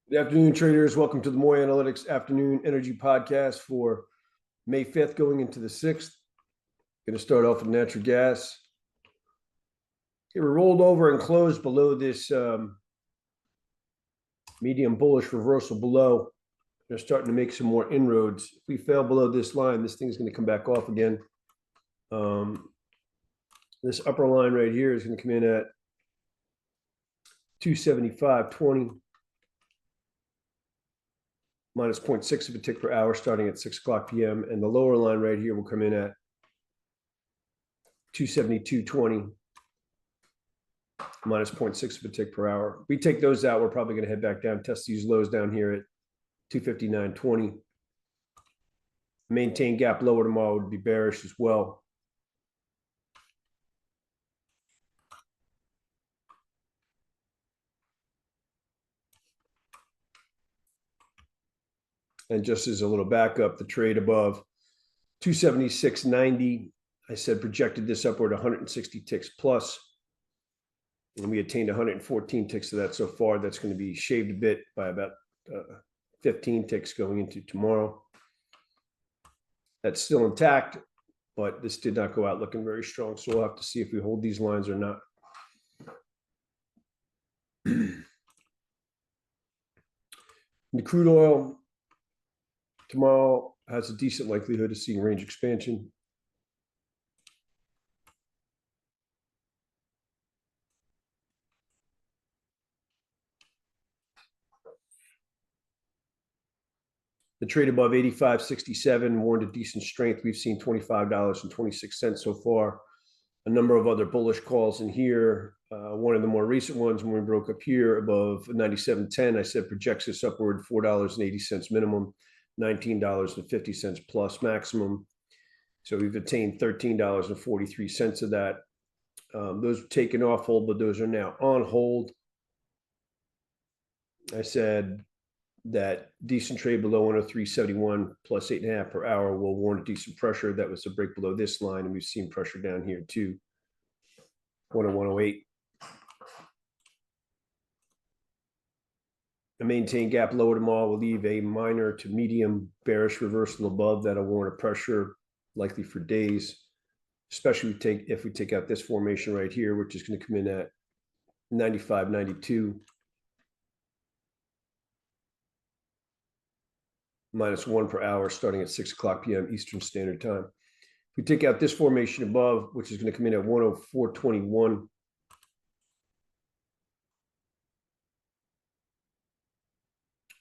Good afternoon, traders. Welcome to the Moy Analytics Afternoon Energy Podcast for May 5th, going into the 6th. Going to start off with natural gas. It rolled over and closed below this medium bullish reversal below. They're starting to make some more inroads. If we fail below this line, this thing's going to come back off again. This upper line right here is going to come in at 275.20. minus 0.6 of a tick per hour starting at 6 o'clock p.m. And the lower line right here will come in at 272.20 minus 0.6 of a tick per hour. If we take those out, we're probably going to head back down, test these lows down here at 259.20. Maintain gap lower tomorrow would be bearish as well. And just as a little backup, the trade above 276.90, I said projected this upward 160 ticks plus, and we attained 114 ticks of that so far. That's going to be shaved a bit by about 15 ticks going into tomorrow. That's still intact, but this did not go out looking very strong. So we'll have to see if we hold these lines or not. The crude oil tomorrow has a decent likelihood of seeing range expansion. The trade above 85.67 warned a decent strength. We've seen $25.26 so far. A number of other bullish calls in here. One of the more recent ones, when we broke up here above 97.10, I said projects this upward $4.80 minimum, $19.50 plus maximum. So we've attained $13.43 of that. Those were taken off hold, but those are now on hold. I said that decent trade below 103.71 plus 8.5 per hour will warrant a decent pressure. That was a break below this line, and we've seen pressure down here too. 101.08. A maintain gap lower tomorrow will leave a minor to medium bearish reversal above. That'll warrant a pressure likely for days, especially if we take out this formation right here, which is going to come in at 95.92. minus 1 per hour starting at 6 o'clock p.m. Eastern Standard Time. If we take out this formation above, which is going to come in at 104.21,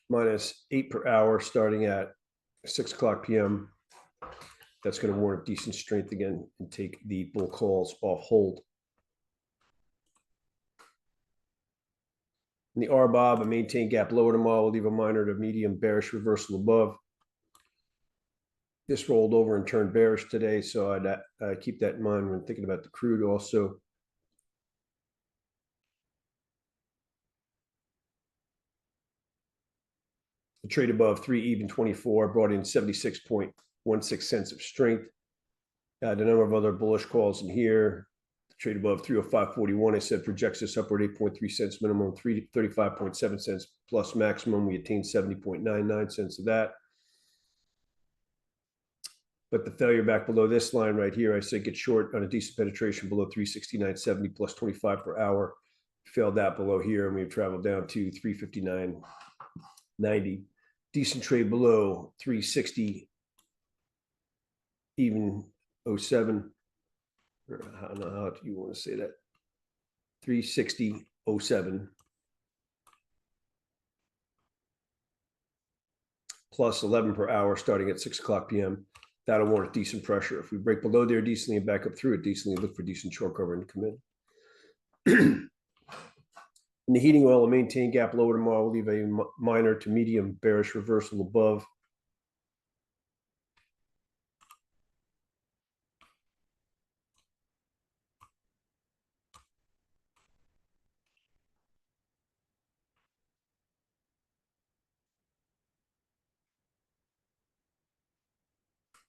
minus 8 per hour starting at 6 o'clock p.m., that's going to warrant decent strength again and take the bull calls off hold. In the RBOB, a maintain gap lower tomorrow will leave a minor to medium bearish reversal above. This rolled over and turned bearish today, so I'd keep that in mind when thinking about the crude also. The trade above 3 even 24 brought in 76.16 cents of strength. A number of other bullish calls in here. The trade above 305.41, I said projects this upward 8.3 cents minimum, 35.7 cents plus maximum. We attained 70.99 cents of that. But the failure back below this line right here, I said get short on a decent penetration below 369.70 plus 25 per hour. Failed that below here, and we've traveled down to 359.90. Decent trade below 360, even 07. I don't know how you want to say that. 360.07 plus 11 per hour starting at 6 o'clock p.m. That'll warrant decent pressure. If we break below there decently and back up through it decently, look for decent short cover and come in. In the heating oil, a maintain gap lower tomorrow will leave a minor to medium bearish reversal above.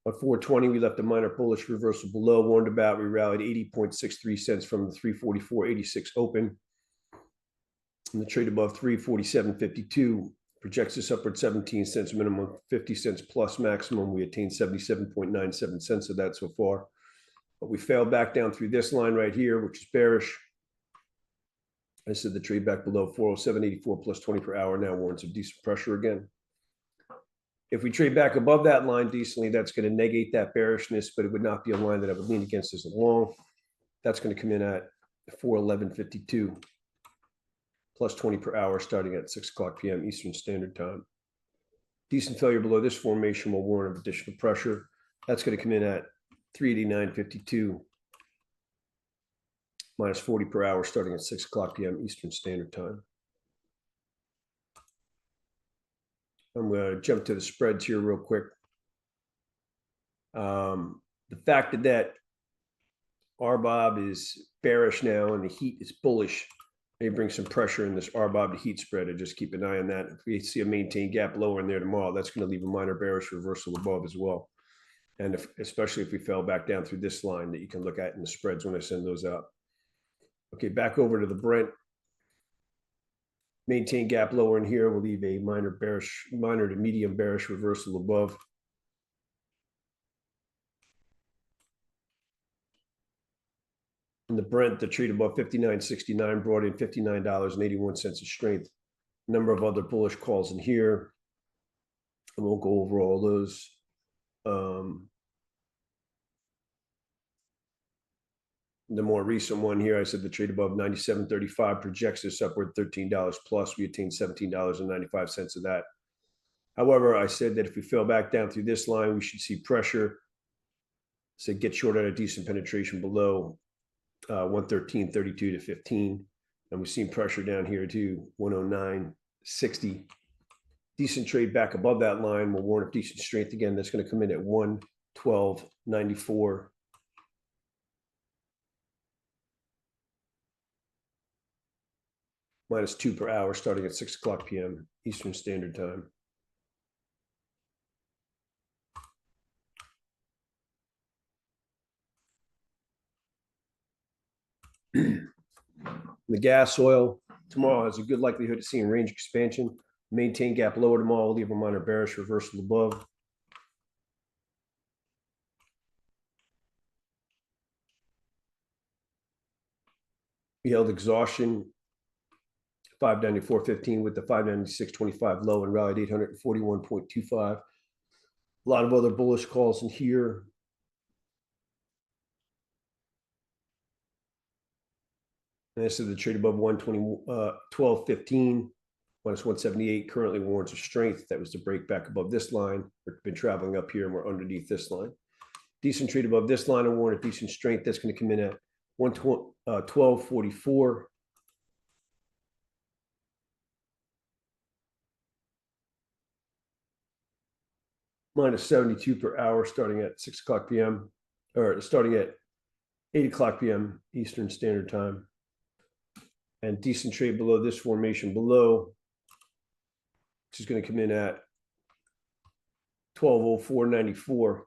At 420, we left a minor bullish reversal below, warned about. We rallied 80.63 cents from the 344.86 open. And the trade above 347.52 projects us upward 17 cents minimum, 50 cents plus maximum. We attained 77.97 cents of that so far. But we failed back down through this line right here, which is bearish. I said the trade back below 407.84 plus 20 per hour now warrants some decent pressure again. If we trade back above that line decently, that's going to negate that bearishness, but it would not be a line that I would lean against as a long. That's going to come in at 411.52 plus 20 per hour starting at 6 o'clock p.m. Eastern Standard Time. Decent failure below this formation will warrant additional pressure. That's going to come in at 389.52 minus 40 per hour starting at 6 o'clock p.m. Eastern Standard Time. I'm going to jump to the spreads here real quick. The fact that RBOB is bearish now and the heat is bullish may bring some pressure in this RBOB to heat spread. And just keep an eye on that. If we see a maintained gap lower in there tomorrow, that's going to leave a minor bearish reversal above as well. And especially if we fell back down through this line that you can look at in the spreads when I send those out. Okay, back over to the Brent. Maintain gap lower in here will leave a minor to medium bearish reversal above. In the Brent, the trade above 59.69 brought in $59.81 of strength. A number of other bullish calls in here. I won't go over all those. The more recent one here, I said the trade above 97.35 projects us upward $13 plus. We attained $17.95 of that. However, I said that if we fell back down through this line, we should see pressure. So get short at a decent penetration below 113.32 to 15. And we've seen pressure down here to 109.60. Decent trade back above that line will warrant decent strength again. That's going to come in at 112.94. Minus 2 per hour starting at 6 o'clock p.m. Eastern Standard Time. The gas oil tomorrow has a good likelihood of seeing range expansion. Maintain gap lower tomorrow, leave a minor bearish reversal above. We held exhaustion 594.15 with the 596.25 low and rallied 841.25. A lot of other bullish calls in here. And this is the trade above 12.15 minus 178 currently warrants a strength. That was the break back above this line. We've been traveling up here and we're underneath this line. Decent trade above this line and warrant a decent strength. That's going to come in at 12.44. Minus 72 per hour starting at 6 o'clock p.m. or starting at 8 o'clock p.m. Eastern Standard Time. And decent trade below this formation below, which is going to come in at 1204.94.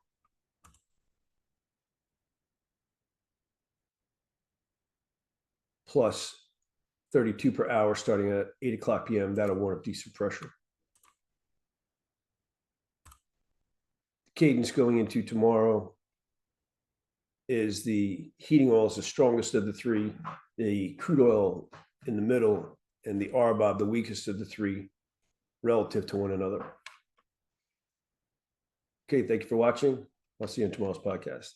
Plus 32 per hour starting at 8 o'clock p.m. That'll warrant decent pressure. Cadence going into tomorrow is the heating oil is the strongest of the three, the crude oil in the middle, and the RBOB the weakest of the three relative to one another. Okay, thank you for watching. I'll see you in tomorrow's podcast.